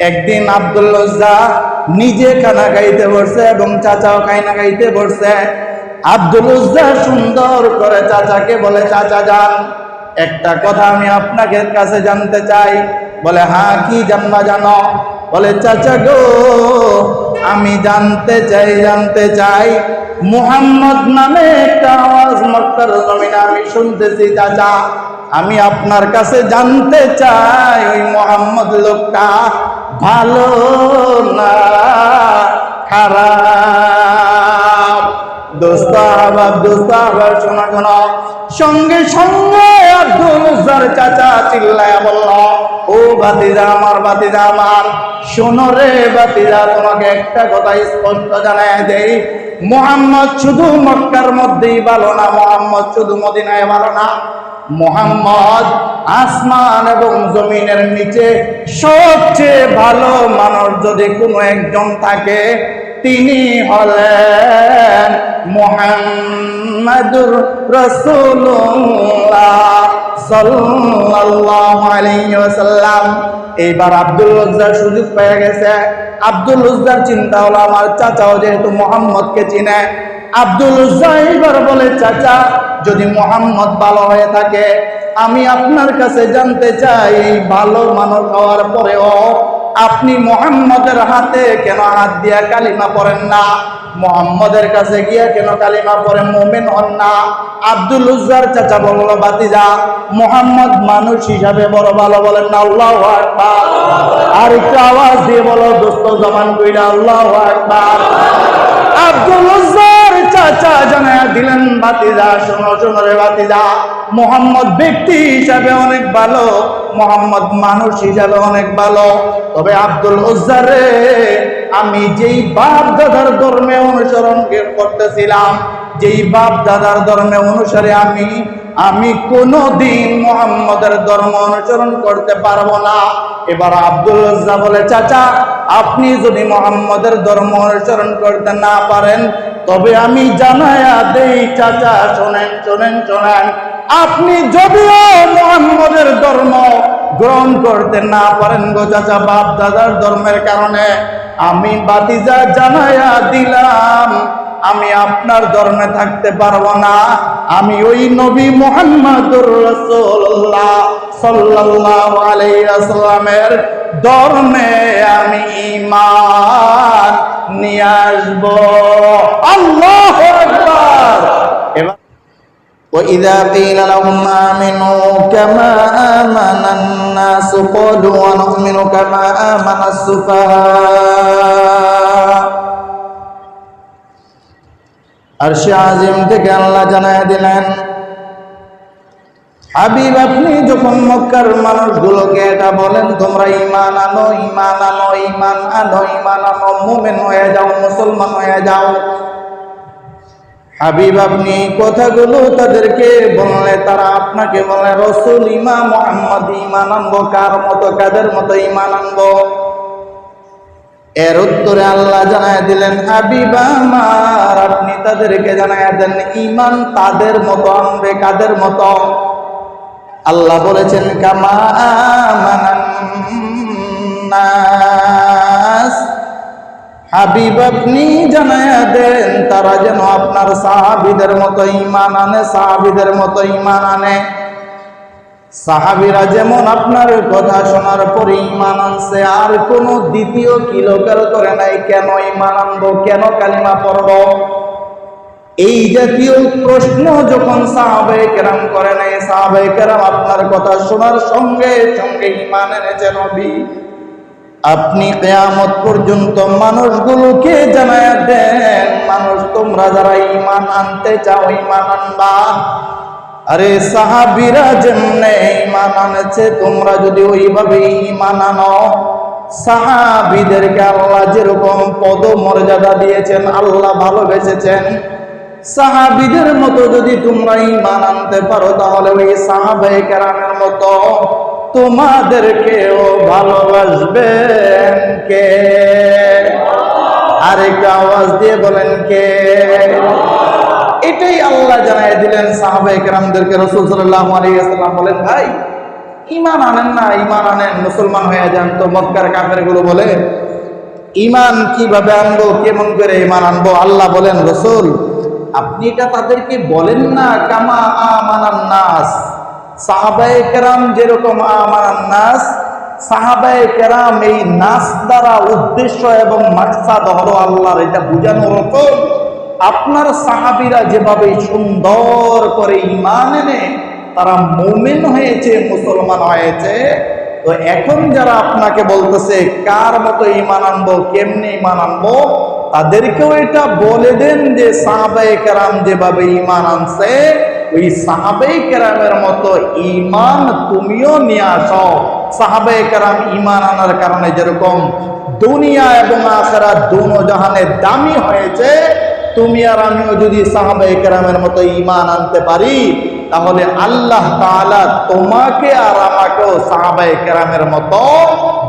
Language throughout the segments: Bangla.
একদিন আব্দুল উজ্জা নিজে খানা খাইতে বসছে এবং চাচাও খাইনা খাইতে বসছে। আব্দুল উজ্জা সুন্দর করে চাচাকে বলে, চাচা যান, একটা কথা আমি আপনাকে কাছে জানতে চাই। বলে, হ্যাঁ কি জানবা জানো? বলে, চাচা গো আমি জানতে চাই মুহাম্মদ নামে একটা আওয়াজ মক্কার জমিনে আমি শুনতেছি। চাচা আমি আপনার কাছে জানতে চাই ওই মুহাম্মদ লোকটা ভালো না খারাপ? দোস্ত আবার শোনা শোনা। সঙ্গে সঙ্গে আব্দুল উজ্জার চাচা চিল্লায়া বলল, ও ভাতিজা আমার, ভাতিজা আমার, শোনো রে ভাতিজা, তোমাকে একটা কথা স্পষ্ট জানায় দেই, মুহাম্মদ শুধু মক্কার মধ্যেই ভালো না, মুহাম্মদ শুধু মদিনায় ভালো না, মুহাম্মদ আসমান এবং জমিনের নিচে সবচেয়ে ভালো মানুষ যদি কোনো একজন থাকে তিনি হলেন মুহাম্মাদুর রাসূলুল্লাহ সাল্লাল্লাহু আলাইহি ওয়াসাল্লাম। এইবার আব্দুল উজ্জার সুযোগ পেয়ে গেছে। আব্দুল উজ্জার চিন্তা হলো আমার চাচাও যেহেতু মুহাম্মদকে চিনে। আব্দুল উজ্জা এইবার বলে, চাচা যদি মুহাম্মদ ভালো হয়ে থাকে আমি আপনার কাছে জানতে চাই, ভালো মানুষ হওয়ার পরেও আপনি মুহাম্মদের হাতে কেন হাত দিয়া কালিমা পড়েন না? মুহাম্মদের কাছে গিয়া কেন কালিমা পড়ে মুমিন হন না? আব্দুল উজ্জার চাচা বলল, ভাতিজা মুহাম্মদ মানুষ হিসাবে বড় ভালো, বলেন না আল্লাহু আকবার। আর একটু আওয়াজ দিয়ে বলো দোস্ত জমান কইরা আল্লাহু আকবার। আব্দুল উজ্জার চাচা জানায়া দিলেন, ভাতিজা শোনো শোনো রে ভাতিজা, মুহাম্মদ ব্যক্তি হিসাবে অনেক ভালো, মুহাম্মদ মানুষ হিসাবে অনেক ভালো, তবে আব্দুল উজ্জা রে আমি যেই বাপ দাদার ধর্মে অনুসরণ করতেছিলাম, যেই বাপ দাদার ধর্মে অনুসারে আমি কোনদিন মুহাম্মদের ধর্ম অনুসরণ করতে পারবো না। এবার আব্দুল উজ্জা বলে, চাচা আপনি যদি মুহাম্মদের ধর্ম অনুসরণ করতে না পারেন তবে আমি জানায়া দেই, চাচা শোনেন শোনেন শোনেন, আপনি যদিও মুহাম্মদের ধর্ম গ্রহণ করতে না পারেন গো চাচা বাপ দাদার ধর্মের কারণে, আমি ভাতিজা জানায়া দিলাম আমি আপনার ধর্মে থাকতে পারবো না, আমি ওই নবী মুহাম্মদুর রাসূলুল্লাহ সাল্লাল্লাহু আলাইহি ওয়াসাল্লামের ধর্মে আমি ঈমান নিয়ে আসবো। আল্লাহু আকবার। এবার وَإِذَا قِيلَ لَهُمْ آمِنُوا كَمَا آمَنَ النَّاسُ قَالُوا وَنُؤْمِنُ كَمَا آمَنَ السُّفَهَاءُ। আরশে আজিম থেকে আল্লাহ জানায় দিলেন, হাবিব আপনি যখন মক্কার মানুষগুলোকে এটা বলেন তোমরা ঈমান আনো ঈমান আনো ঈমান আনো ঈমান আনো, মুমিন হয়ে যাও, মুসলমান হয়ে যাও, হাবিব আপনি কথাগুলো তাদেরকে বললে তারা আপনাকে বলে, রাসূল ইমাম মুহাম্মদ ঈমান আনবো কার মতো, কাদের মতো ঈমান আনবো? এর উত্তরে আল্লাহ জানায় দিলেন, হাবিব আমার আপনি তাদেরকে জানায় দেন ঈমান তাদের মতো আনবে। কাদের মতো? আল্লাহ বলেছেন, কামা আমানান নাস, হাবিব আপনি জানায়া দেন তারা যেন আপনার সাহাবীদের মতো ঈমান আনে, সাহাবীদের মতো ঈমান আনে। সাহাবীরা যেমন আপনার কথা শোনার পরে ঈমান আনছে, আর কোন দ্বিতীয় কিলোকার করে নাই কেন ঈমান আনবো, কেন কালিমা পড়বো, এই জাতীয় প্রশ্ন যখন সাহাবায়ে কেরাম করে নাই, সাহাবায়ে কেরাম আপনার কথা শোনার সঙ্গে সঙ্গে ঈমান এনেছে। নবী আপনি কিয়ামত পর্যন্ত মানুষগুলোকে জানায়া দেন, মানুষ তোমরা যারা ঈমান আনতে চাও ঈমান আনবা। আরে সাহাবীরা যেমনে ঈমান আনেছে তোমরা যদি ওইভাবে ঈমান আনো, সাহাবীদেরকে আল্লাহ যেরকম পদ মর্যাদা দিয়েছেন, আল্লাহ ভালোবেসেছেন, সাহাবীদের মতো যদি তোমরা ঈমান আনতে পারো তাহলে ওই সাহাবায়ে কেরামের মতো তোমাদেরকেও ভালোবাসবেন কে? আরেকটা আওয়াজ দিয়ে বলেন কে? এটাই আল্লাহ জানায় দিলেন সাহাবায়ে কেরামদেরকে। রাসূল সাল্লাল্লাহু আলাইহি ওয়াসাল্লাম বলেন, ভাই ঈমান আনেন না, ঈমান আনেন, মুসলমান হয়ে যান। তো মক্কার কাফেরগুলো বলে ঈমান কিভাবে আনবো, কেমন করে ঈমান আনবো? আল্লাহ বলেন, রাসূল আপনি এটা তাদেরকে বলেন না, কামা আমানান নাস, সাহাবায়ে কেরাম যেরকম আমানান নাস। সাহাবায়ে কেরাম এই নাস দ্বারা উদ্দেশ্য এবং মাকসাদ হলো আল্লাহর এটা বোঝানো হতো আপনার সাহাবীরা যেভাবে সুন্দর করে ঈমান এনে তারা মুমিন হয়েছে, মুসলমান হয়েছে, তো এখন যারা আপনাকে বলতেছে কার মতো ঈমান আনবো, কেমনে ঈমান আনবো, তাদেরকেও এটা বলে দেন যে সাহাবায়ে কেরাম যেভাবে ঈমান আনছে ওই সাহাবায়ে কেরামের মতো ঈমান তুমিও নিয়ে আসো। সাহাবায়ে কেরাম ঈমান আনার কারণে যেরকম দুনিয়া এবং আখিরাত দুনো জাহানে দামি হয়েছে, তুমি আর আমিও যদি সাহাবায়ে কেরামের মতো ঈমান আনতে পারি তাহলে আল্লাহ তাআলা তোমাকে আর আমাকেও সাহাবায়ে কেরামের মতো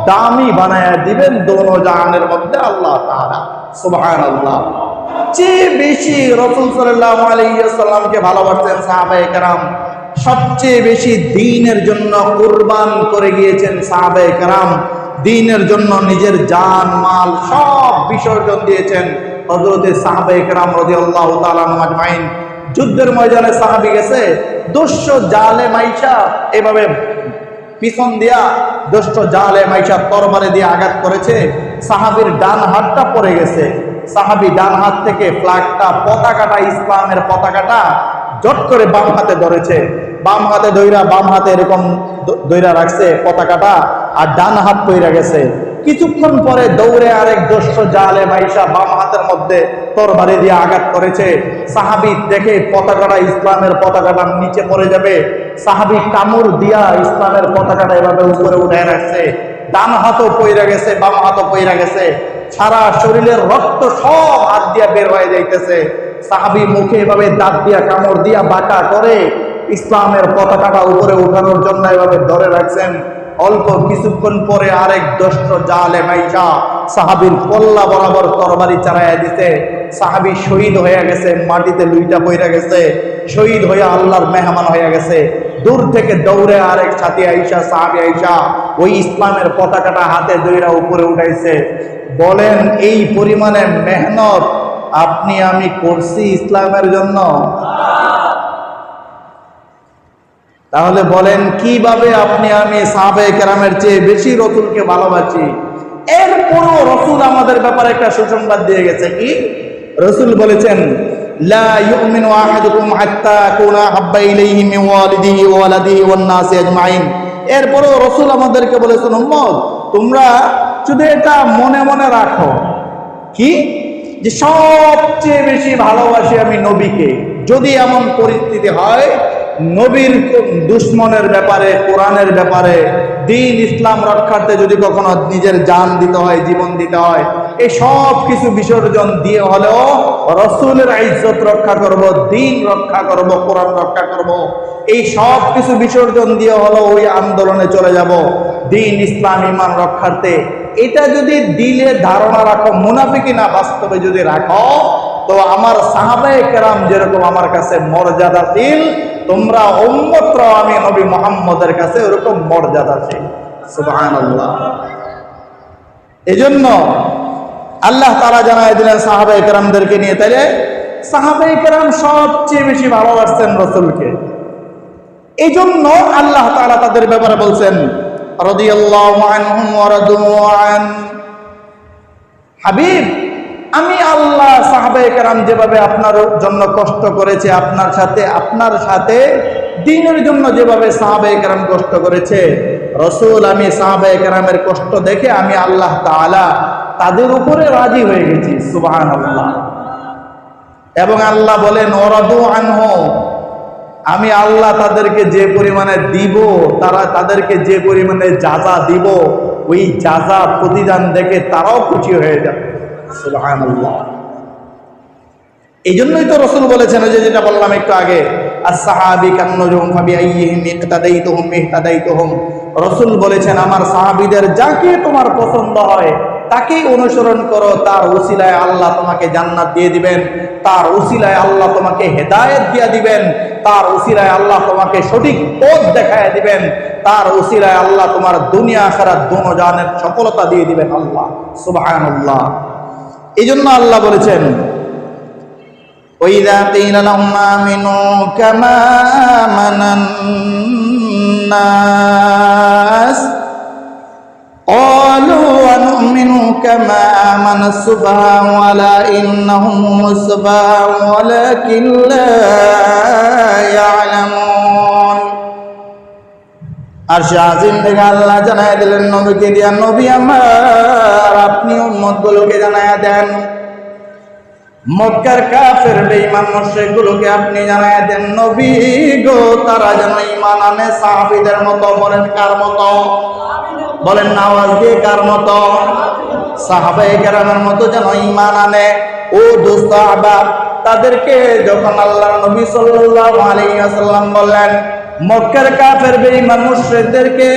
দামি বানায়া দিবেন দোনো জাহানের মধ্যে আল্লাহ তাআলা। সুবহানাল্লাহ। চেয়ে বেশি রাসূল সাল্লাল্লাহু আলাইহি ওয়াসাল্লামকে ভালোবাসতেন সাহাবায়ে কেরাম, সবচেয়ে বেশি দ্বীনের জন্য কুরবান করে গিয়েছেন সাহাবায়ে কেরাম, দ্বীনের জন্য নিজের জান মাল সব বিসর্জন দিয়েছেন হযরতে সাহাবায়ে কেরাম রাদিয়াল্লাহু তাআলা আনহুম আজমাইন। যুদ্ধের ময়দানে সাহাবী গেছে, দুষ্ট জালে মাইশা এভাবে পিছন দিয়া দুষ্ট জালে মাইশা তরবারে দিয়ে আঘাত করেছে, সাহাবীর ডান হাতটা পড়ে গেছে। সাহাবী ডান হাত থেকে ফ্ল্যাগটা, পতাকাটা, ইসলামের পতাকাটা জট করে বাম হাতে ধরেছে, বাম হাতে ধইরা বাম হাতে এরকম ধইরা রাখছে পতাকাটা, আর ডান হাত পইরা গেছে। কিছুক্ষণ পরে দৌড়ে আরেক দুষ্ট জালে মাইশা বাম হাতের মধ্যে তরবারি দিয়ে আঘাত করেছে। সাহাবী দেখে পতাকাটা, ইসলামের পতাকাটা নিচে পড়ে যাবে, সাহাবী কামড় দিয়া ইসলামের পতাকাটা এভাবে উপরে উঠায় রাখছে। ডান হাতও পইরা গেছে, বাম হাতও পইরা গেছে, সারা শরীরের রক্ত সব হাত দিয়া বের হয়ে যাইতেছে। সাহাবী মুখে এভাবে দাঁত দিয়া কামড় দিয়া বাঁকা করে ইসলামের পতাকাটা উপরে উঠানোর জন্য এভাবে ধরে রাখছেন। অল্প কিছুক্ষণ পরে আরেক দুষ্ট জালে মাইশা সাহাবীর কল্লা বরাবর তরবারি চালাইয়া দিতে, সাহাবী শহীদ হয়ে গেছে, মাটিতে লুইটা পইরা গেছে, শহীদ হয়ে আল্লাহর মেহমান হয়ে গেছে। দূর থেকে দৌড়ে আরেক সাথী আইসা, সাহাবী আইসা ওই ইসলামের পতাকাটা হাতে ধইরা উপরে উঠাইছে। বলেন এই পরিমাণে মেহনত আপনি আমি করছি ইসলামের জন্য? তাহলে বলেন কিভাবে আপনি আমি সাহাবায়ে কেরামের চেয়ে বেশি রাসূলকে ভালোবাসি? এরপরও রাসূল আমাদের ব্যাপারে একটা সুসংবাদ দিয়ে গেছে। কি রাসূল বলেছেন, লা ইউমিনু আহাদুকুম হাত্তা কুনা হাব্বা ইলাইহি মিন ওয়ালিদিহি ওয়া ওয়ালাদিহি ওয়ান নাসি আজমাইন। এরপরও রাসূল আমাদেরকে বলেছেন, উম্মত তোমরা শুধু এটা মনে মনে রাখো, কি যে সবচেয়ে বেশি ভালোবাসি আমি নবীকে। যদি এমন পরিস্থিতি হয় নবীর দুশ্মনের ব্যাপারে, কোরআনের ব্যাপারে, দ্বীন ইসলাম রক্ষার্থে যদি কখনো নিজের জান দিতে হয়, জীবন দিতে হয়, এই সব কিছু বিসর্জন দিয়ে হলেও রাসূলের ইজ্জত রক্ষা করব, দ্বীন রক্ষা করব, কোরআন রক্ষা করব, এই সব কিছু বিসর্জন দিয়ে হলেও ওই আন্দোলনে চলে যাব দ্বীন ইসলাম ঈমান রক্ষার্থে। এটা যদি দিলে ধারণা রাখো, মুনাফিকি না বাস্তবে যদি রাখো, তো আমার সাহাবায়ে কেরাম যেরকম আমার কাছে মর্যাদাশীল, তোমরা উম্মতরা আমি নবী মুহাম্মদের কাছে ওরকম মর্যাদাশীল। সুবহানাল্লাহ। এজন্য আল্লাহ তাআলা জানায় দিলেন সাহাবায়ে কেরামদেরকে নিয়ে, তাইলে সাহাবায়ে কেরাম সবচেয়ে বেশি ভালোবাসতেন রাসূলকে। এজন্য আল্লাহ তাআলা তাদের ব্যাপারে বলছেন, রাদিয়াল্লাহু আনহুম ওয়া রাদু আন। হাবিব, আমি আল্লাহ সাহাবায়ে কেরাম যেভাবে আপনার জন্য কষ্ট করেছে, আপনার সাথে দ্বীনের জন্য যেভাবে সাহাবায়ে কেরাম কষ্ট করেছে, রাসূল আমি সাহাবায়ে কেরামের কষ্ট দেখে আমি আল্লাহ তাআলা তাদের উপরে রাজি হয়ে গেছি। সুবহানাল্লাহ। এবং আল্লাহ বলেন, ওয়ারাদু আনহু, আমি আল্লাহ তাদেরকে যে পরিমাণে দিব, তাদেরকে যে পরিমাণে যাজা দিব, ওই যাজা প্রতিদান দেখে তারাও খুশি হয়ে যাবে। সুবহানাল্লাহ। এই জন্যই তো রাসূল বলেছেন, যে যেটা বললাম একটু আগে, as-sahabi kan-nujum fabi-ayyihim iqtadaytuhum ihtadaytuhum। রাসূল বলেছেন আমার সাহাবীদের যাকে তোমার পছন্দ হয় তাকেই অনুসরণ করো, তার উসিলায় আল্লাহ তোমাকে জান্নাত দিয়ে দিবেন, তার উসিলায় আল্লাহ তোমাকে হেদায়েত দিয়ে দিবেন, তার উসিলায় আল্লাহ তোমাকে সঠিক পথ দেখায় দিবেন, তার উসিলায় আল্লাহ তোমার দুনিয়া আখিরাত দোনো জাহানের সফলতা দিয়ে দিবেন। আল্লাহ সুবহানাল্লাহ। এই জন্য আল্লাহ বলেছেন, وَإِذَا قِيلَ لَهُمْ آمِنُوا كَمَا آمَنَ النَّاسُ قَالُوا وَنُؤْمِنُ كَمَا آمَنَ السُّفَهَاءُ أَلَا إِنَّهُمْ هُمُ السُّفَهَاءُ وَلَكِنْ لَا يَعْلَمُونَ। আরশে আজিম থেকে আল্লাহ জানায় দিলেন নবীকে দিয়া, নবী আমার আপনি উম্মতগুলোকে জানায়া দেন, মক্কার কাফের বেঈমান মুশরিকগুলোকে আপনি জানায়া দেন, নবী গো তারা যেন ঈমান আনে সাহাবীদের মতো। বলেন কার মতো? বলেন না আওয়াজ দিয়ে, কার মতো? সাহাবায়ে কেরামের মতো যেন ঈমান আনে। ও দোস্ত আহবাব, তাদেরকে যখন আল্লাহর নবী সাল্লাল্লাহু আলাইহি ওয়াসাল্লাম বললেন, মক্কার কাফের বেঈমান মুশরিকদেরকে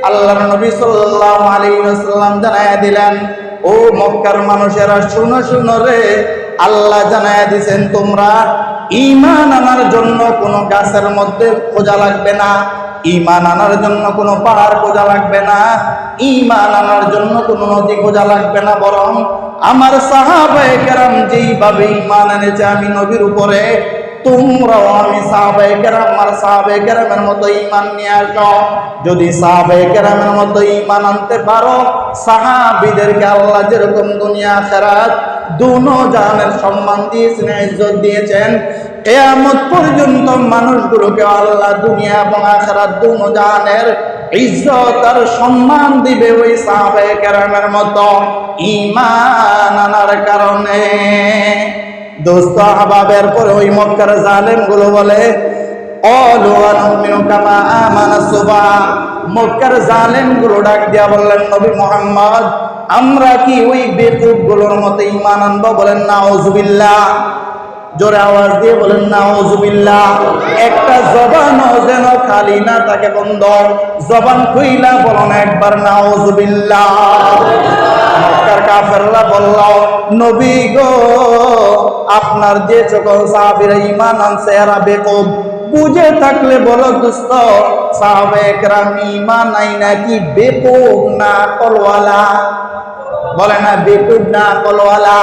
আল্লাহর নবী সাল্লাল্লাহু আলাইহি ওয়াসাল্লাম জানায়া দিলেন, ও মক্কার মানুষেরা শুনো শুনো রে, আল্লাহ জানায়া দিয়েছেন তোমরা ঈমান আনার জন্য কোনো গাছের মধ্যে খোঁজা লাগবে না, ঈমান আনার জন্য কোনো পাহাড় খোঁজা লাগবে না, ঈমান আনার জন্য কোনো নদী খোঁজা লাগবে না, বরং আমার সাহাবায়ে কেরাম যেইভাবে ঈমান এনেছে আমি নবীর উপরে, তোমরাও আমি সাহাবায়ে কেরাম আর সাহাবায়ে কেরামের মতো ঈমান নিয়ে আসো। যদি সাহাবায়ে কেরামের মতো ঈমান আনতে পারো, সাহাবীদেরকে আল্লাহ যেরকম দুনিয়া আখিরাত দুনো জাহানের সম্মান দিয়েছেন, ইজ্জত দিয়েছেন, কিয়ামত পর্যন্ত মানুষগুলোকে আল্লাহ দুনিয়া এবং আখিরাত দুনো জাহানের ইজ্জত আর সম্মান দিবে ওই সাহাবায়ে কেরামের মতো ঈমান আনার কারণে। দোস্ত আহবাবের পরে ওই মক্কার জালেম গুলো বলে, ক্বালু আনুমিনু কামা আমানা সুবাহা, মক্কার জালেম গুলো ডাক দিয়া বললেন, নবী মুহাম্মদ আমরা কি ওই বেকুব গুলোর মতো ঈমান আনবো? বলেন নাউজুবিল্লাহ। জোরে আওয়াজ দিয়ে বলেন নাউজুবিল্লাহ। একটা জবানও যেন খালি না থাকে, বন্ধ জবান খুইলা বলেন একবার নাউজুবিল্লাহ। মক্কার কাফেররা বলল, নবী গো আপনার যে সকল সাহাবীরা ঈমান আনছে এরা বেকুব, বুঝে থাকলে বলো দোস্ত সাহাবায়ে কেরাম ঈমান নাই নাকি বেকুব না আকলওয়ালা? বলে না বেকুব না আকলওয়ালা?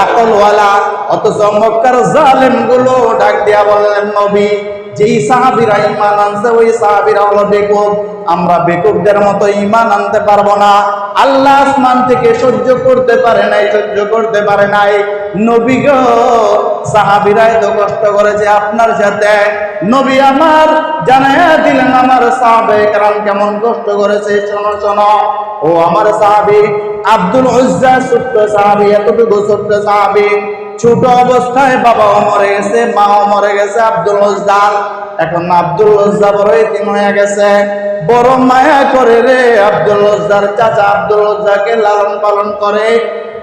আকলওয়ালা। অথচ মক্কার জালেম গুলো ডাক দিয়া বললেন, নবী যেই সাহাবীরা ঈমান আনছে ওই সাহাবীরা হলো বেকুব, আমরা বেকুবদের মতো ঈমান আনতে পারবো না। আল্লাহ আসমান থেকে সহ্য করতে পারে নাই, সহ্য করতে পারে নাই। নবী গো সাহাবীরা এত কষ্ট করেছে আপনার সাথে, নবী আমার জানায়া দিলেন আমার সাহাবায়ে কেরাম কেমন কষ্ট করেছে। শোনো শোনো, ও আমার সাহাবী আব্দুল উজ্জা, ছোট্ট সাহাবী, এতটুকু ছোট্ট সাহাবী, ছোট অবস্থায় বাবাও মরে গেছে, মাও মরে গেছে আব্দুল উজ্জা। এখন আব্দুল উজ্জা বড় এতিম হয়ে গেছে, বড় মায়া করে রে আব্দুল উজ্জার চাচা আব্দুল উজ্জাকে লালন পালন করে।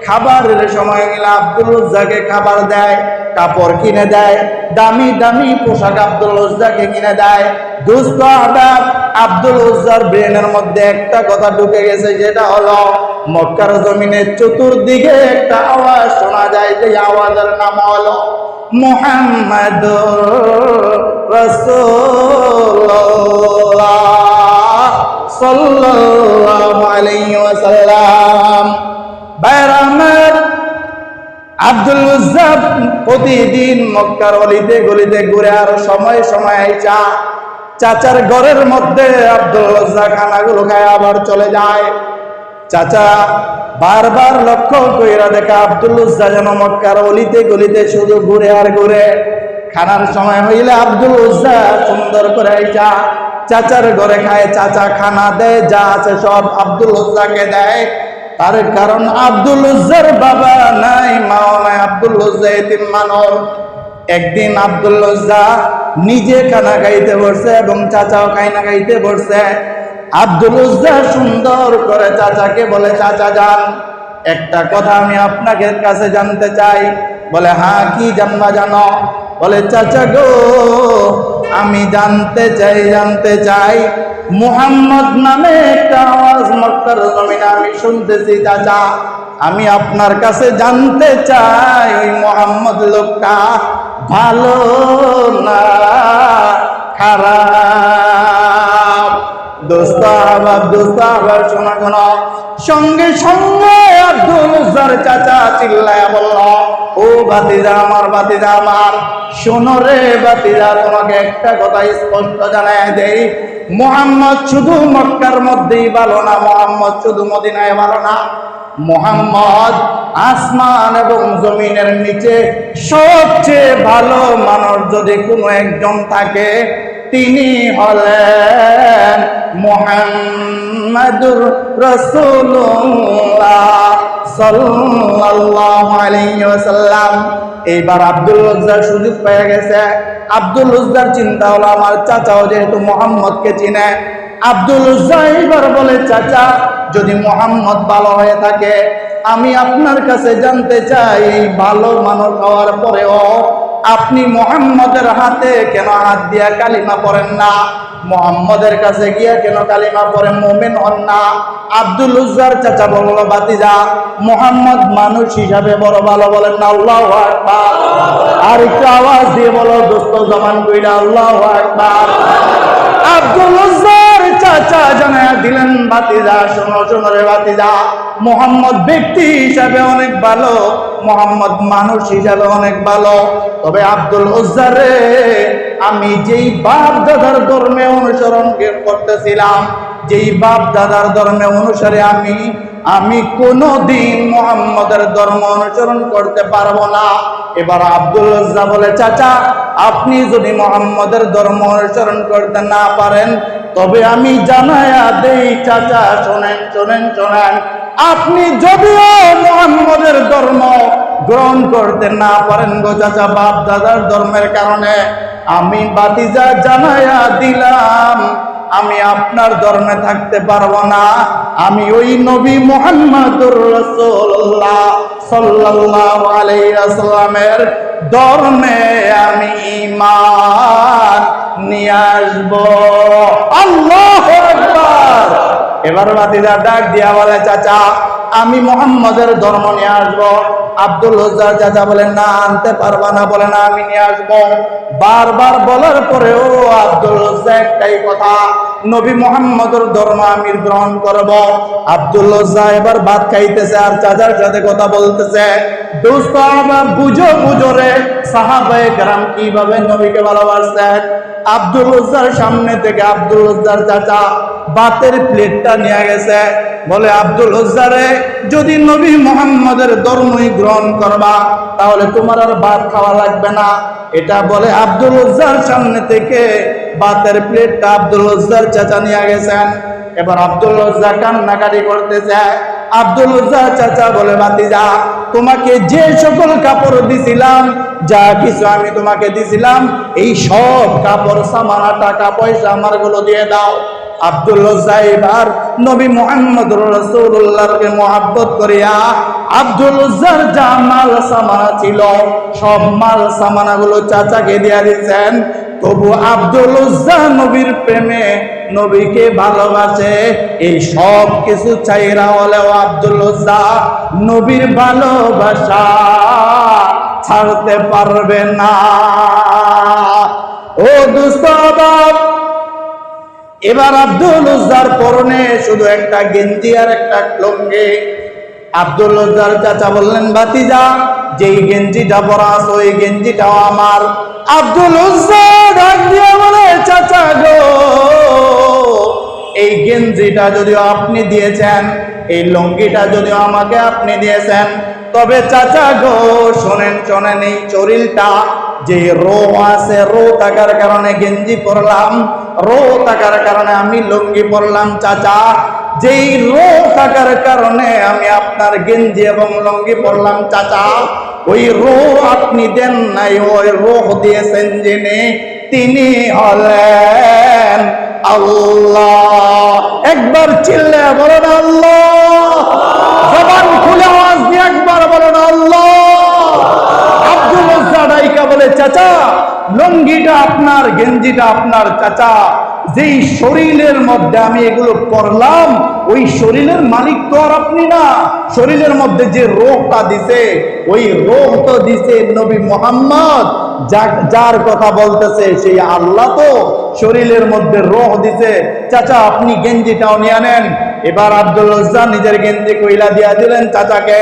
খাবারের সময় গেলে আব্দুল উজ্জাকে খাবার দেয়, কাপড় কিনে দেয়, দামি দামি পোশাক আব্দুল উজ্জাকে কিনে দেয়। দুস্থ আহবাব, আব্দুল উজ্জার ব্রেনের মধ্যে একটা কথা ঢুকে গেছে, যেটা হলো মক্কার জমিনের চতুর্দিকে একটা আওয়াজ শোনা যায়, যে আওয়াজের নাম হলো মুহাম্মাদুর রাসূলুল্লাহ সাল্লাল্লাহু আলাইহি ওয়াসাল্লাম। বাইরামের আব্দুল উজ্জা প্রতিদিন মক্কার অলিতে গলিতে ঘুরে, আর সময় সময় আইসা চাচার ঘরের মধ্যে আব্দুল উজ্জা খানাগুলো খায় আবার চলে যায়। চাচা বারবার লক্ষ্য কইরা দেখা আব্দুল উজ্জা যেন মক্কার অলিতে গলিতে শুধু ঘুরে আর ঘুরে। খানার সময় হইলে আব্দুল উজ্জা সুন্দর করে আইসা চাচার ঘরে খায়, চাচা খানা দেয়, যা আছে সব আব্দুল উজ্জাকে দেয়। তার কারণ আব্দুল উজ্জার বাবা নাই, মাও নাই, আব্দুল উজ্জা এতিম মানুষ। একদিন আব্দুল উজ্জা নিজে খানা খাইতে বসছে এবং চাচাও খাইনা খাইতে বসছে। আব্দুল উজ্জা সুন্দর করে চাচাকে বলে, চাচা যান একটা কথা আমি আপনাকে কাছে জানতে চাই। বলে হ্যাঁ কি জানবা জানো? বলে চাচা গো আমি জানতে চাই মুহাম্মদ নামে একটা আওয়াজ মক্কার জমিনে আমি শুনতেছি চাচা। আমি আপনার কাছে জানতে চাই ওই মুহাম্মদ লোকটা ভালো না খারাপ? দোস্ত আবার শোনা সঙ্গে সঙ্গে আব্দুল উজ্জার চাচা চিল্লায়া বলল, ও ভাতিজা আমার, শোনো রে ভাতিজা, তোমাকে একটা কথা স্পষ্ট জানায় দেই, মুহাম্মদ শুধু মক্কার মধ্যেই ভালো না, মুহাম্মদ শুধু মদিনায় ভালো না, মুহাম্মদ আসমান এবং জমিনের নিচে সবচেয়ে ভালো মানুষ যদি কোনো একজন থাকে তিনি হলেন মুহাম্মাদুর রাসূলুল্লাহ সাল্লাল্লাহু আলাইহি ওয়াসাল্লাম। এইবার আব্দুল উজ্জার সুযোগ পেয়ে গেছে। আব্দুল উজ্জার চিন্তা হলো আমার চাচাও যেহেতু মুহাম্মদকে চিনে, আব্দুল উজ্জা এইবার বলে, চাচা যদি মুহাম্মদ ভালো হয়ে থাকে আমি আপনার কাছে জানতে চাই, এই ভালো মানুষ হওয়ার পরেও আপনি মুহাম্মদের হাতে কেন হাত দিয়া কালিমা পড়েন না? মুহাম্মদের কাছে গিয়া কেন কালিমা পড়ে মুমিন হন না? আব্দুল উজ্জার চাচা বলল, ভাতিজা মুহাম্মদ মানুষ হিসাবে বড় ভালো, বলেন না আল্লাহু আকবার। আর একটু আওয়াজ দিয়ে বলো দোস্ত জবান কইরা আল্লাহু আকবার। আব্দুল উজ্জার চাচা জানায়া দিলেন, ভাতিজা শোনো রে ভাতিজা, মুহাম্মদ ব্যক্তি হিসাবে অনেক ভালো, মুহাম্মদ মানুষ হিসাবে অনেক ভালো, তবে আব্দুল উজ্জা রে আমি যেই বাপ দাদার ধর্মে অনুসরণ করতেছিলাম, যেই বাপ দাদার ধর্মে অনুসারে আমি কোনদিন মুহাম্মদের ধর্ম অনুসরণ করতে পারবো না। এবার আব্দুল উজ্জা বলে, চাচা আপনি যদি মুহাম্মদের ধর্ম অনুসরণ করতে না পারেন তবে আমি জানায়া দেই, চাচা শোনেন, আপনি যদিও মুহাম্মদের ধর্ম গ্রহণ করতে না পারেন গো চাচা বাপ দাদার ধর্মের কারণে, আমি ভাতিজা জানায়া দিলাম আমি আপনার ধর্মে থাকতে পারবো না, আমি ওই নবী মুহাম্মদুর রাসূলুল্লাহ সাল্লাল্লাহু আলাইহি ওয়াসাল্লামের ধর্মে আমি ঈমান নিয়ে আসবো। আল্লাহু আকবার। এবার ভাতিজা ডাক দিয়া বলে, চাচা আমি মুহাম্মদের ধর্ম নিয়ে আসবো। আব্দুল উজ্জার চাচা বলেন, না আনতে পারবা না, বলে না আমি নিয়ে আসবো। বারবার বলার পরেও আব্দুল উজ্জা একটাই কথা, নবী মুহাম্মদের ধর্ম আমি গ্রহণ করব। আব্দুল উজ্জা এবার ভাত খাইতেছে আর চাচার সাথে কথা বলতেছে। দোস্ত আমার বুঝো রে সাহাবায়ে কেরাম কিভাবে নবীকে ভালোবাসতেন। আব্দুল উজ্জার সামনে থেকে আব্দুল উজ্জার চাচা ভাতের প্লেটটা নিয়ে গেছে, বলে আব্দুল উজ্জা রে যদি নবী মুহাম্মদের ধর্মই গ্রহণ করবা তাহলে তোমার আর ভাত খাওয়া লাগবে না। এটা বলে আব্দুল উজ্জার সামনে থেকে ভাতের প্লেটটা আব্দুল উজ্জার চাচা নিয়ে গেছেন। এবার আব্দুল উজ্জা কান্নাকাটি করতেছে। আব্দুল উজ্জার চাচা বলে, ভাতিজা তোমাকে যে সকল কাপড় দিছিলাম, যা কিছু আমি তোমাকে দিছিলাম, এই সব কাপড় সামানা টাকা পয়সা আমারগুলো দিয়ে দাও। আব্দুল উজ্জা এবার নবী মুহাম্মদুর রাসূলুল্লাহকে মহব্বত করিয়া আব্দুল উজ্জার যা মাল সামানা ছিল সব মাল সামানাগুলো চাচাকে দিয়া দিয়েছেন। তবু আব্দুল উজ্জা নবীর প্রেমে, নবীকে ভালোবাসে, এই সব কিছু চাইরা হলেও আব্দুল উজ্জা নবীর ভালোবাসা ছাড়তে পারবে না। ও দোস্ত, এবার আব্দুল উজ্জার পরনে শুধু একটা গেঞ্জি আর একটা লুঙ্গি। আব্দুল উজ্জার চাচা বললেন, ভাতিজা যেই গেঞ্জিটা পরা আছে ওই গেঞ্জিটাও আমার। আব্দুল উজ্জা ডাক দিয়ে বলে, চাচা গো এই গেঞ্জিটা যদিও আপনি দিয়েছেন, এই লুঙ্গিটা যদিও আমাকে আপনি দিয়েছেন, তবে চাচা গো শোনেন, এই শরীরটা যে রো আছে, রো থাকার কারণে গেঞ্জি পরলাম, রো থাকার কারণে আমি লুঙ্গি পরলাম। চাচা যেই রো থাকার কারণে আমি আপনার গেঞ্জি এবং লুঙ্গি পরলাম, চাচা ওই রো আপনি দেন নাই, ওই রো দিয়েছেন যিনি, তিনি হলেন আল্লাহ। একবার চিল্লে বলেন আল্লাহ, জবান খুলে আওয়াজ দিয়ে একবার বলেন আল্লাহ। আব্দুল উজ্জা ডাইকা বলে, চাচা লুঙ্গিটা আপনার, গেঞ্জিটা আপনার চাচা, যেই শরীরের মধ্যে আমি এগুলো পরলাম ওই শরীরের মালিক তো আর আপনি না। শরীরের মধ্যে যে রোগটা দিছে ওই রোগ তো দিছে নবী মুহাম্মদ, যার কথা বলতেছে সেই আল্লাহ তো শরীরের মধ্যে রোগ দিছে। চাচা আপনি গেঞ্জিটাও নিয়ে নেন। এবার আব্দুল উজ্জা নিজের গেঞ্জি কইলা দিয়া দিলেন চাচাকে।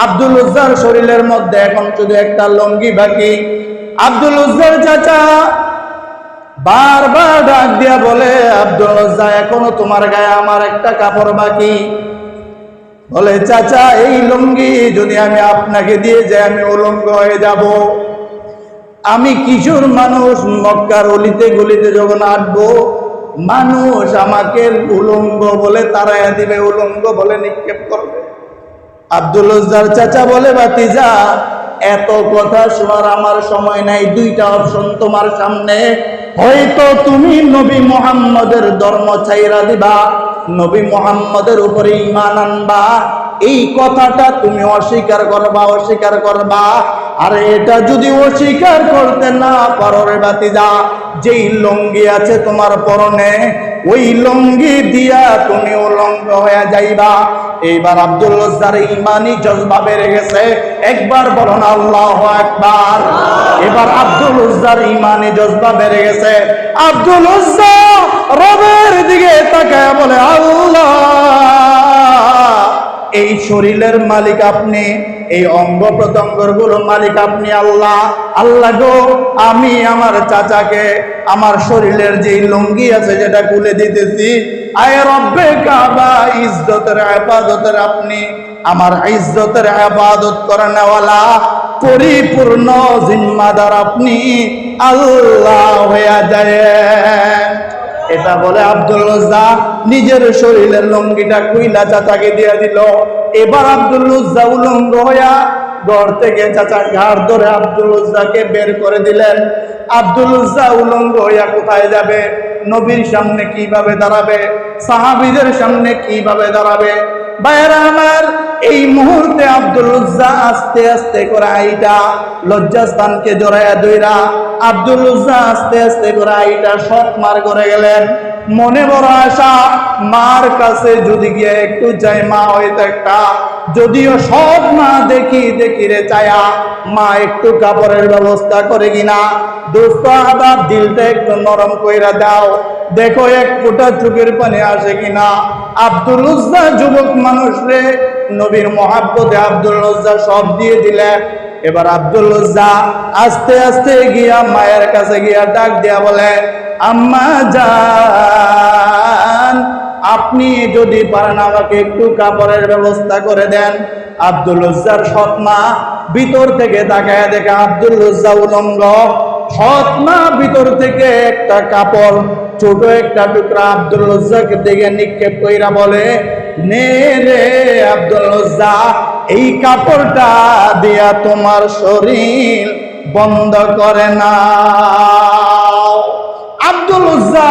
আব্দুল উজ্জার শরীরের মধ্যে এখন শুধু একটা লুঙ্গি বাকি। আব্দুল উজ্জার চাচা বারবার ডাক দিয়া বলে, আব্দুল উজ্জা এখনো তোমার গায়ে আমার একটা কাপড় বাকি। বলে চাচা এই লুঙ্গি যদি আমি আপনাকে দিয়ে যাই আমি উলঙ্গ হয়ে যাব। আমি কিশোর মানুষ, মক্কার অলিতে গলিতে যখন আসবো মানুষ আমাকে উলঙ্গ বলে তাড়াইয়া দিবে, উলঙ্গ বলে নিক্ষেপ করবে। আব্দুল উজ্জার চাচা বলে ভাতিজা এত কথা শোনার আমার সময় নাই, দুইটা অপশন তোমার সামনে। হয়তো তুমি নবী মুহাম্মদের ধর্ম ছাইরা দিবা, নবী মুহাম্মদের উপরে ঈমান আনবা, এই কথাটা তুমি অস্বীকার করবা। আর এটা যদি অস্বীকার করতে না পারো রে ভাতিজা, যেই লুঙ্গি আছে তোমার পরনে ওই লুঙ্গি দিয়া তুমি উলঙ্গ হয়ে যাইবা। এইবার আব্দুল উজ্জার ঈমানি জজবা বেড়ে গেছে, একবার বলুন আল্লাহু আকবার। এবার আব্দুল উজ্জার ঈমানি জজবা বেড়ে গেছে। আব্দুল উজ্জা রবের দিকে তাকায় বলে আল্লাহ, এই শরীরের মালিক আপনি, এই অঙ্গ প্রত্যঙ্গের গুলো মালিক আপনি আল্লাহ। আল্লাহ গো আমি আমার চাচাকে আমার শরীরের যে লুঙ্গি আছে যেটা খুলে দিতেছি, আয় রব্বে কাবা ইজ্জতের ইবাদতের আপনি, আমার ইজ্জতের ইবাদত করানেওয়ালা পরিপূর্ণ জিম্মাদার আপনি আল্লাহ হয়ে যায়। এটা বলে আব্দুল উজ্জা নিজের শরীরের লুঙ্গিটা খুইলা চাচাকে দিয়ে দিল। এবার আব্দুল উজ্জা উলঙ্গ হইয়া ঘর থেকে চাচা ঘাড় ধরে আব্দুল উজ্জাকে বের করে দিলেন। আব্দুল উজ্জা উলঙ্গ হইয়া কোথায় যাবে? নবীর সামনে কিভাবে দাঁড়াবে? সাহাবীদের সামনে কিভাবে দাঁড়াবে? ভাইরা আমার, এই মুহূর্তে আব্দুল উজ্জা আস্তে আস্তে করে আইটা লজ্জাস্থানকে জড়াইয়া দইরা আব্দুল উজ্জা আস্তে আস্তে করে আইটা সৎ মার করে গেলেন। মনে বড় আশা মার কাছে যদি গিয়ে একটু যাই, মা হয়তো একটা, যদিও সব মা দেখি রে চায়া মা একটু কাপড়ের ব্যবস্থা করে কিনা। দোস্ত আবার দিলটা একটু নরম কইরা দাও, দেখো এক ফোঁটা চোখের পানি আসে কিনা। আব্দুল উজ্জা যুবক মানুষ রে, নবীর মহাব্বতে আব্দুল উজ্জা সব দিয়ে দিলেন। এবার আব্দুল উজ্জা আস্তে আস্তে গিয়া মায়ের কাছে গিয়া ডাক দিয়া বলে, আম্মা জান আপনি যদি পারেন আমাকে একটু কাপড়ের ব্যবস্থা করে দেন। আব্দুল উজ্জার সৎ মা ভিতর থেকে তাকায় দেখে আব্দুল উজ্জা উলঙ্গ। সৎ মা ভিতর থেকে একটা কাপড় ছোট একটা টুকরা আব্দুল উজ্জাকে দিকে নিক্ষেপ কইরা বলে, নে রে আব্দুল উজ্জা এই কাপড়টা দিয়া তোমার শরীর বন্ধ করে না। আব্দুল উজ্জা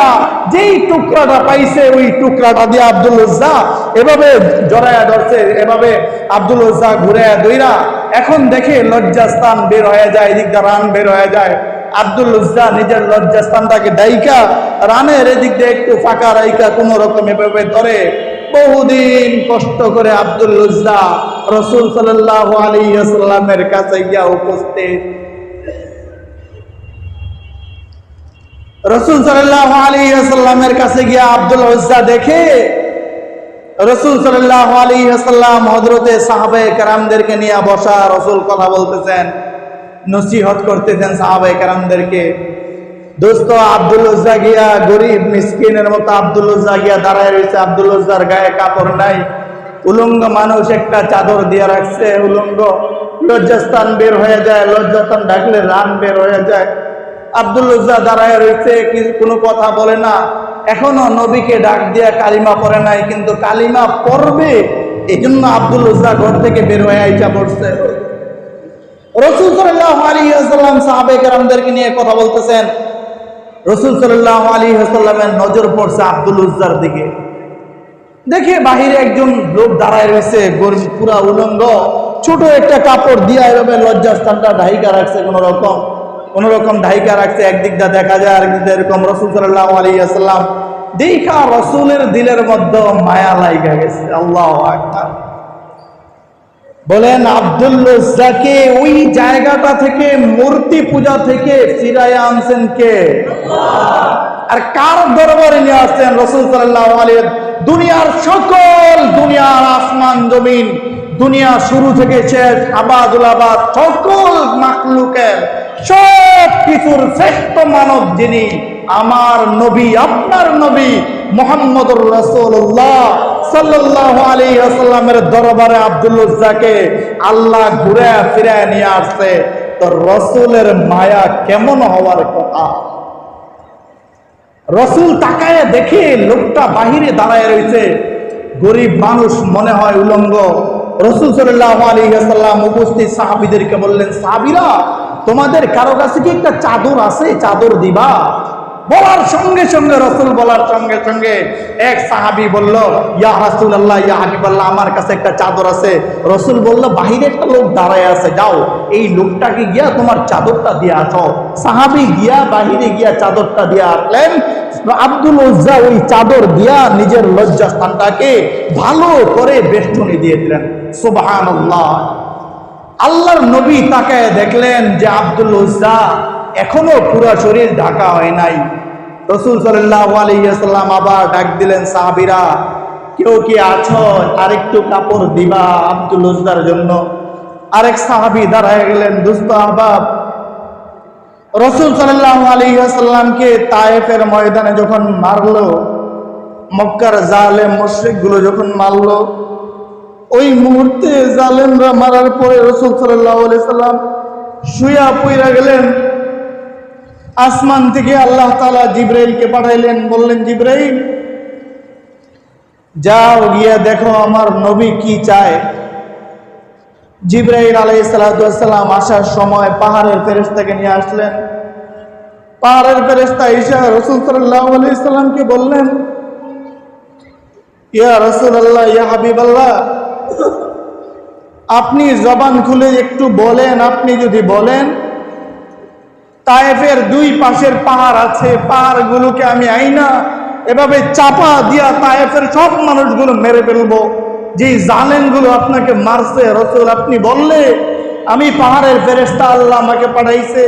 যেই টুকরাটা পাইছে ওই টুকরাটা দিয়ে আব্দুল উজ্জা এভাবে জড়ায়া ধরছে, এভাবে আব্দুল উজ্জা ঘুরে দইরা এখন দেখে লজ্জাস্থান বের হয়ে যায়, এদিক দিয়ে রান বের হয়ে যায়। আব্দুল উজ্জা নিজের লজ্জাস্থানটাকে ডাইকা রানের এদিক দিয়ে একটু ফাঁকা রাইকা কোন রকম এভাবে ধরে বহুদিন কষ্ট করে আব্দুল উজ্জা রাসূল সাল্লাল্লাহু আলাইহি ওয়াসাল্লামের কাছে গিয়া উপস্থিত। রাসূল সাল্লাল্লাহু আলাইহি ওয়াসাল্লামের কাছে গিয়া আব্দুল উজ্জা দেখে রাসূল সাল্লাল্লাহু আলাইহি ওয়াসাল্লাম হযরতে সাহাবায়ে কেরামদেরকে নিয়ে বসা, রাসূল কথা বলতেছেন, নসিহত করতেছেন সাহাবায়ে কেরামদেরকে। দোস্ত আব্দুল উজ্জা গিয়া গরিব মিসকিনের মতো আব্দুল উজ্জা গিয়া দাঁড়ায় রয়েছে। আব্দুল উজ্জার গায়ে কাপড় নাই, উলঙ্গ মানুষ, একটা চাদর দিয়ে রাখছে উলঙ্গ। লজ্জাস্থান বের হয়ে যায়, লজ্জাস্থান ঢাকলে রান বের হয়ে যায়। আব্দুল উজ্জা দাঁড়ায় রয়েছে, কোনো কথা বলে না। এখনো নবীকে ডাক দিয়া কালিমা পড়ে নাই, কিন্তু কালিমা পড়বে এই জন্য আব্দুল উজ্জা ঘর থেকে বের হয়ে আইসা পড়ছে। রাসূল সাল্লাল্লাহু আলাইহি ওয়াসাল্লাম সাহাবায়ে কেরামদেরকে নিয়ে কথা বলতেছেন। রাসূল সাল্লাল্লাহু আলাইহি ওয়াসাল্লামের নজর পড়ছে আব্দুল উজ্জার দিকে। দেখে বাহিরে একজন লোক দাঁড়ায় রয়েছে, পুরা উলঙ্গ, ছোট একটা কাপড় দিয়া এভাবে লজ্জাস্থানটা ঢাইকা রাখছে কোন রকম। কোনোরকম ঢাইকা রাখছে, একদিক দিয়ে দেখা যায় আরেকদিক দিয়ে এরকম। রাসূল সাল্লাল্লাহু আলাইহি ওয়াসাল্লাম দেখা রাসূলের দিলের মধ্যে মায়া লাগা গেছে। আল্লাহু আকবার। বলেন আব্দুল উজ্জাকে ওই জায়গাটা থেকে, মূর্তি পূজা থেকে ফিরাইয়া আনছেন কে? আর কার দরবারে নিয়ে আসছেন? রাসূল সাল্লাল্লাহু আলাইহি। দুনিয়ার সকল, দুনিয়ার আসমান জমিন, দুনিয়া শুরু থেকে শেষ, আবাদুল আবাদ, সকল মাখলুকের সব কিছুর শ্রেষ্ঠ মানব যিনি, আমার নবী, আপনার নবী মুহাম্মদুর রাসূলুল্লাহ সাল্লাল্লাহু আলাইহি ওয়াসাল্লামের দরবারে আব্দুল উজ্জাকে আল্লাহ ঘুরে ফিরে নিয়ে আসছে। তো রাসূলের মায়া কেমন হওয়ার কথা? রাসূল তাকায় দেখে লোকটা বাহিরে দাঁড়ায় রয়েছে, গরিব মানুষ, মনে হয় উলঙ্গ। রাসূল সাল্লাল্লাহু আলাইহি ওয়াসাল্লাম উপস্থিত সাহাবীদেরকে বললেন, সাহাবীরা, তোমাদের কারো কাছে কি একটা চাদর আছে? চাদর দিবা? বলার সঙ্গে সঙ্গে, রাসূল বলার সঙ্গে সঙ্গে এক সাহাবী বলল, ইয়া রাসূলুল্লাহ, ইয়া হাবিবাল্লাহ, আমার কাছে একটা চাদর আছে। রাসূল বলল, বাহিরে একটা লোক দাঁড়ায় আছে, যাও এই লোকটাকে গিয়া তোমার চাদরটা দিয়ে আসো। সাহাবী গিয়া বাহিরে গিয়া চাদরটা দিয়ে আসলেন। আব্দুল উজ্জা ওই চাদর দিয়া নিজের লজ্জাস্থানটাকে ভালো করে বেষ্টনী দিয়ে দিলেন। সুবহানাল্লাহ। আল্লাহর নবী তাকায় দেখলেন যে আব্দুল উজ্জা এখনো পুরো শরীর ঢাকা হয় নাই। রাসূল সাল্লাল্লাহু আলাইহি ওয়াসাল্লাম আবার ডাক দিলেন, সাহাবীরা, কেউ কি আছো? আরেকটু কাপড় দিবা আব্দুল উজ্জার জন্য? আরেক সাহাবী দাঁড়ায় গেলেন, দুস্থ আহবাব, রাসূল সাল্লাল্লাহু আলাইহি ওয়াসাল্লামকে তায়েফের ময়দানে যখন মারলো, মক্কার জালেম মুশরিকগুলো যখন মারলো, ওই মুহূর্তে জালেমরা মারার পরে রাসূল সাল্লাল্লাহু আলাইহি ওয়াসাল্লাম শুয়া পইরা গেলেন। আসমান থেকে আল্লাহ তাআলা জিবরাইলকে পাঠাইলেন, বললেন, জিবরাইল, যাও গিয়ে দেখো আমার নবী কি চায়। জিবরাইল আলাইহিস সালাতু ওয়াস সালাম আসার সময় পাহাড়ের ফেরেশতাকে নিয়ে আসলেন। পাহাড়ের ফেরেশতা এসে রাসূল সাল্লাল্লাহু আলাইহি সাল্লামকে বললেন, ইয়া রাসূলুল্লাহ, ইয়া হাবিবাল্লাহ, আপনি জবান খুলে একটু বলেন। আপনি যদি বলেন, তায়েফের দুই পাশের পাহাড় আছে, পাহাড়গুলোকে আমি আইনা এভাবে চাপা দিয়া তায়েফের সব মানুষগুলো মেরে ফেলবো, যে জালেমগুলো আপনাকে মারছে। রাসূল, আপনি বললে আমি পাহাড়ের ফেরেশতা, আল্লাহ আমাকে পাঠাইছে,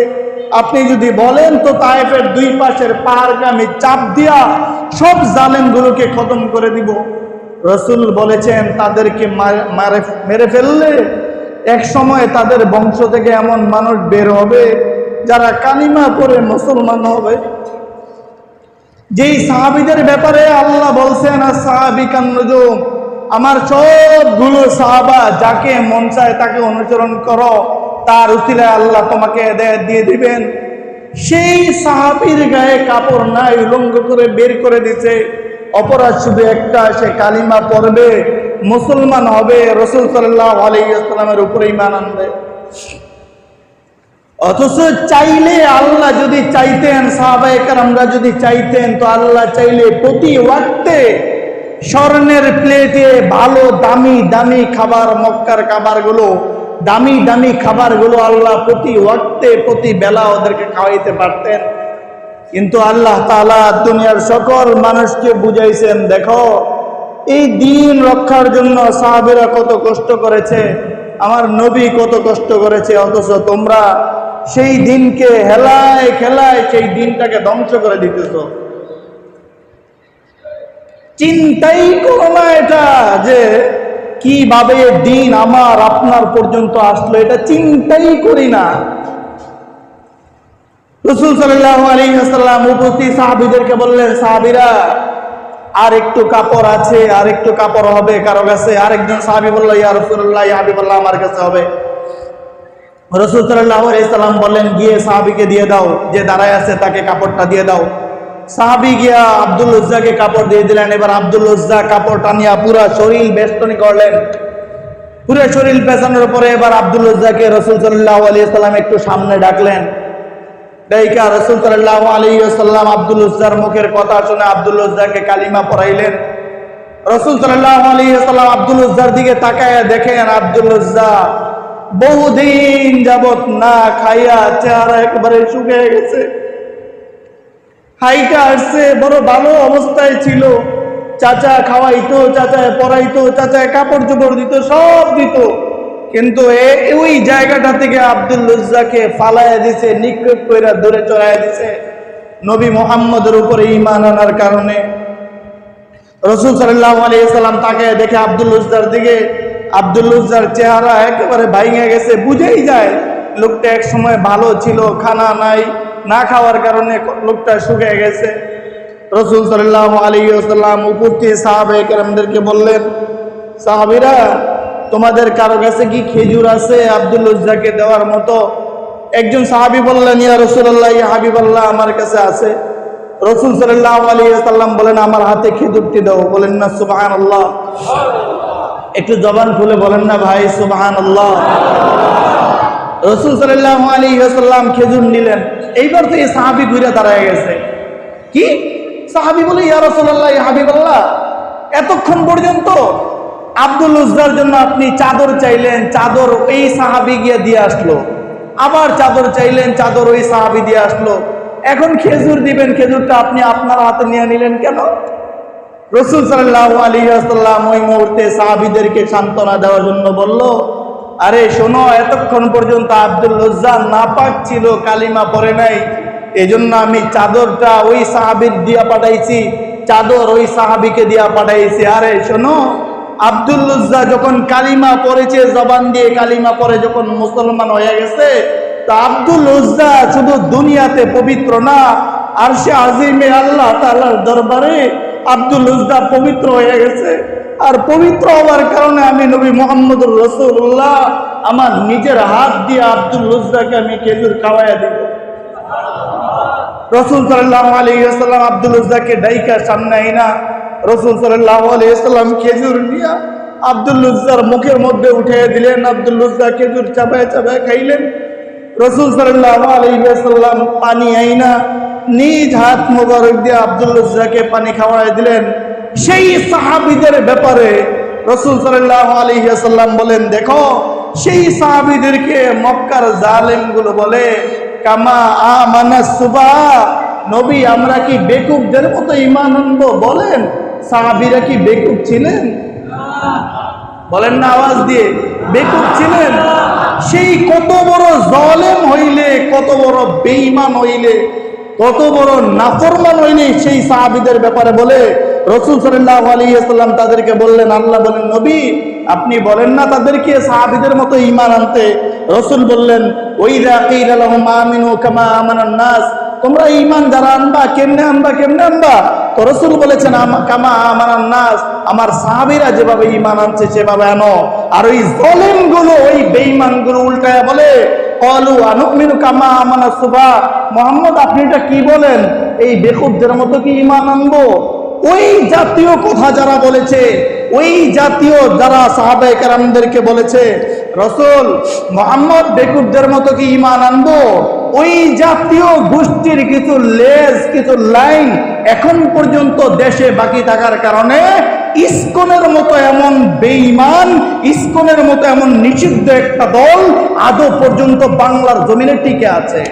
আপনি যদি বলেন তো তায়েফের দুই পাশের পাহাড়কে আমি চাপ দিয়া সব জালেমগুলোকে খতম করে দিব। রাসূল বলেছেন, তাদেরকে মেরে ফেললে এক সময় তাদের বংশ থেকে এমন মানুষ বের হবে যারা কালিমা পড়ে মুসলমান হবে। যেই সাহাবীদের ব্যাপারে আল্লাহ বলছেন, as-সাহাবিকান নুজুম, আমার সবগুলো সাহাবা, যাকে মন চায় তাকে অনুসরণ করো, তার উসিলায় আল্লাহ তোমাকে হেদায়েত দিয়ে দিবেন। সেই সাহাবীর গায়ে কাপড় নাই, উলঙ্গ করে বের করে দিছে। অপরাধ শুধু একটা, সে কালিমা পড়বে, মুসলমান হবে, রাসূল সাল্লাল্লাহু আলাইহি ওয়াসাল্লামের উপরে ঈমান আনবে। অথচ চাইলে, আল্লাহ যদি চাইতেন, সাহাবায়ে কেরামরা যদি চাইতেন, তো আল্লাহ চাইলে প্রতি ওয়াক্তে স্বর্ণের প্লেটে ভালো দামি দামি খাবার, মক্কার খাবারগুলো, দামি দামি খাবারগুলো আল্লাহ প্রতি ওয়াক্তে প্রতি বেলা ওদেরকে খাওয়াইতে পারতেন। কিন্তু আল্লাহ তাআলা দুনিয়ার সকল মানুষকে বুঝাইছেন, দেখো এই দিন রক্ষার জন্য সাহাবীরা কত কষ্ট করেছে, আমার নবী কত কষ্ট করেছে, অথচ তোমরা সেই দিনকে হেলায় খেলায় সেই দিনটাকে ধ্বংস করে দিতেছ। চিন্তাই করো না এটা, যে কিভাবে দিন আমার আপনার পর্যন্ত আসলো, এটা চিন্তাই করি না। রাসূল সাল্লাল্লাহু আলাইহি ওয়াসাল্লাম উপস্থিত সাহাবীদেরকে বললেন, সাহাবীরা, আর একটু কাপড় আছে, আর একটু কাপড় হবে কারো কাছে? আরেকজন সাহাবী বলল, ইয়া রাসূলুল্লাহ, ইয়া হাবিবাল্লাহ, আমার কাছে হবে। রাসূল সাল্লাল্লাহু আলাইহি ওয়াসাল্লাম বললেন, গিয়ে সাহাবীকে দিয়ে দাও, যে দাঁড়ায় আছে তাকে কাপড়টা দিয়ে দাও। সাহাবী গিয়া আব্দুল উজ্জাকে কাপড় দিয়ে দিলেন। এবার আব্দুল উজ্জা কাপড় টানিয়া পুরা শরীর বেষ্টনী করলেন। পুরো শরীর পেছানোর পরে এবার আব্দুল উজ্জাকে রাসূল সাল্লাল্লাহু আলাইহি ওয়াসাল্লাম একটু সামনে ডাকলেন। ডাইকা রাসূল সাল্লাল্লাহু আলাইহি ওয়াসাল্লাম আব্দুল উজ্জার মুখের কথা শুনে আব্দুল উজ্জাকে কালিমা পড়াইলেন। রাসূল সাল্লাল্লাহু আলাইহি ওয়াসাল্লাম আব্দুল উজ্জার দিকে তাকায় দেখেন আব্দুল উজ্জা বহুদিন যাবত না খাইয়া চেহারা একবারে শুকিয়ে গেছে। হাইটা আসছে, বড় ভালো অবস্থায় ছিল, চাচা খাওয়াইতো, চাচায় পড়াইতো, চাচায় কাপড় চোপড় দিত, সব দিত, কিন্তু ওই জায়গাটা থেকে আব্দুল লুজ্জাকে ফালাইয়া দিছে, নিক্ষেপ কইরা দূরে চড়াইয়া দিছে নবী মুহাম্মদের উপরে ঈমান আনার কারণে। রাসূল সাল্লাল্লাহু আলাইহি সাল্লাম তাকে দেখে আব্দুল লুজ্জার দিকে, আব্দুল লুজ্জার চেহারা একেবারে ভাঙে গেছে, বুঝেই যায় লোকটা এক সময় ভালো ছিল, খানা নাই, না খাওয়ার কারণে লোকটা শুকিয়ে গেছে। রাসূল সাল্লাল্লাহু আলাইহি ওয়াসাল্লাম উপস্থিত সাহাবায়ে কেরামদেরকে বললেন, সাহাবীরা, তোমাদের কারো কাছে কি খেজুর আছে আব্দুল লুজ্জাকে দেওয়ার মতো? একজন সাহাবী বললেন, ইয়া রাসূলুল্লাহ, ইয়া হাবিবাল্লাহ, আমার কাছে আছে। রাসূল সাল্লাল্লাহু আলাইহি ওয়াসাল্লাম বলেন, আমার হাতে খেজুরটি দাও। বলেন না সুবহানাল্লাহ? একটু জবান খুলে বলেন না ভাই সুবহানাল্লাহ? রাসূল সাল্লাল্লাহু আলাইহি ওয়াসাল্লাম খেজুর নিলেন। এইবার তো এই সাহাবী ঘুরে দাঁড়ায় গেছে। কি? সাহাবী বলে, ইয়া রাসূলুল্লাহ, ইয়া হাবিবাল্লাহ, এতক্ষণ পর্যন্ত আব্দুল উজ্জার জন্য আপনি চাদর চাইলেন, চাদর এই সাহাবী গিয়ে দিয়ে আসলো, আবার চাদর চাইলেন, চাদর ওই সাহাবী দিয়ে আসলো, এখন খেজুর দিবেন, খেজুরটা আপনি আপনার হাতে নিয়ে নিলেন কেন? রাসূল সাল্লাল্লাহু আলাইহি ওয়াসাল্লাম ওই মুহূর্তে সাহাবীদেরকে সান্ত্বনা দেওয়ার জন্য বলল, আরে শোনো, এতক্ষণ পর্যন্ত আব্দুল উজ্জা নাপাক ছিল, কালিমা পড়ে নাই, এজন্য আমি চাদরটা ওই সাহাবীর দিয়া পাঠাইছি, চাদর ওই সাহাবীকে দিয়া পাঠাইছি। আরে শোনো, আব্দুল উজ্জা যখন কালিমা পড়েছে, জবান দিয়ে কালিমা পড়ে যখন মুসলমান হয়ে গেছে, তা আব্দুল উজ্জা শুধু দুনিয়াতে পবিত্র না, আরশে আজিমে আল্লাহ তাআলার দরবারে আব্দুল উজ্জা পবিত্র হয়ে গেছে। আর পবিত্র হওয়ার কারণে আমি নবী মুহাম্মদুর রাসূলুল্লাহ আমার নিজের হাত দিয়ে আব্দুল উজ্জাকে আমি খেজুর খাওয়াইয়া দিব। রাসূল সাল্লাল্লাহু আলাইহি ওয়াসাল্লাম আব্দুল উজ্জাকে ডাইকা সামনে আইনা রাসূল সাল্লাল্লাহু আলাইহি ওয়াসাল্লাম খেজুর নিয়া আব্দুল উজ্জার মুখের মধ্যে উঠিয়ে দিলেন। আব্দুল উজ্জা খেজুর চাবায় চাবায় খাইলেন। রাসূল সাল্লাল্লাহু আলাইহি ওয়াসাল্লাম পানি আইনা নিজ হাত মোবারক দিয়ে আব্দুল উজ্জাকে পানি খাওয়ায় দিলেন। সেই সাহাবীদের ব্যাপারে রাসূল সাল্লাল্লাহু আলাইহি ওয়াসাল্লাম বলেন, দেখো, সেই সাহাবীদেরকে মক্কার জালেমগুলো বলে, কামা আমানাস সুবা, নবী আমরা কি বেকুবদের মতো ঈমান আনবো? বলেন, সাহাবীরা কি বেকুব ছিলেন? বলেন না আওয়াজ দিয়ে, বেকুব ছিলেন? সেই কত বড় জালেম হইলে, কত বড় বেঈমান হইলে, কত বড় নাফরমান হইলে সেই সাহাবীদের ব্যাপারে বলে। রাসূল সাল্লাল্লাহু আলাইহি ওয়াসাল্লাম তাদেরকে বললেন, আল্লাহ বলেন, নবী আপনি বলেন না তাদেরকে সাহাবীদের মতো ঈমান আনতে? রাসূল বললেন, ওয়াইযা কিলা লাহুম আমিনু কামা আমানান নাস, তোমরা ঈমান যারা আনবা, কেমনে আনবা, কেমনে আনবা? তো রাসূল বলেছেন, কামা আমানান নাস, আমার সাহাবীরা যেভাবে ঈমান আনছে সেভাবে আনো। আর ওই জালেমগুলো, ওই বেঈমানগুলো উল্টায়া বলে, ক্বালু আনুমিনু কামা আমানাস সুবা, মুহাম্মদ আপনি এটা কি বলেন? এই বেকুবদের মতো কি ঈমান আনবো? ওই জাতীয় কথা যারা বলেছে, ওই জাতীয় যারা সাহাবায়ে কেরামদেরকে বলেছে রাসূল মুহাম্মদ বেকুবদের মতো কি ঈমান আনবো, ওই জাতীয় গোষ্ঠীর কিছু লেজ, কিছু লাইন এখন পর্যন্ত দেশে বাকি থাকার কারণে ইসকনের মতো এমন বেঈমান, ইসকনের মতো এমন নিষিদ্ধ একটা দল আদৌ পর্যন্ত বাংলার জমিনে টিকে আছে।